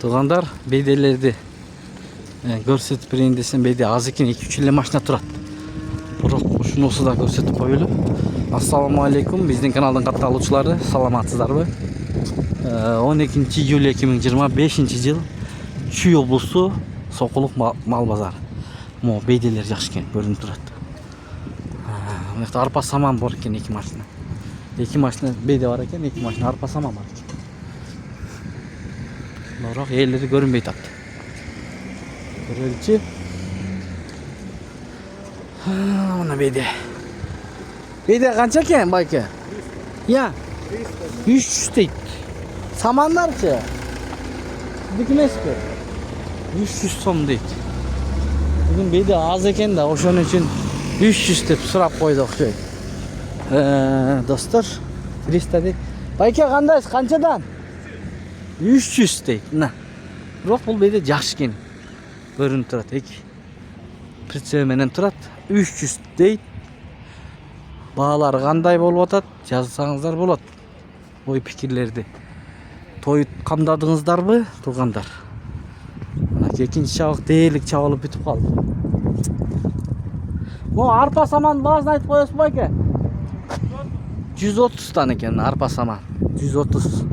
Туугандар, бейделерди көрсөтүп берейин десем, бейде аз экен, 2-3 эле машина турат. Бирок ушунусу да көрсөтүп коелу. Ассаламу алейкум, биздин каналдын катталуучулары, саламатсыздарбы? 12 июль 2025 жыл Чүй облусу Сокулук мал базары. Mo бейделер жакшы экен, көрүнүп турат. Мына арпа саман бар экен, 2 машина. 2 машина бейде бар экен, 2 машина арпа саман бар экен. Бирок ээлери көрүнбөй атат. Көрөлүчү. Мына бейде. Бейде канча экен, байке? Я. 300 дейт. Самандарчы? Сиздики эмеспи? 300 сом дейт. Бүгүн бейде аз экен да, ошон үчүн 300 деп сурап койду окшойт. Достор, 300 дейт. Байке кандай, канчадан? 300 дейт. Мына. Бирок бул бейде жакшы экен. Көрүнүп турат, эки прицеп менен турат. 300 дейт. Баалары кандай болуп атат? Жазсаңыздар болот. Ой пикирлерди. Той камдадыңыздарбы, туугандар? Мына экинчи чабык дээрлик чабылып бүтүп калды. Mo арпа саман баасын айтып коесузбу байке? 130 тан экен арпа саман. 130.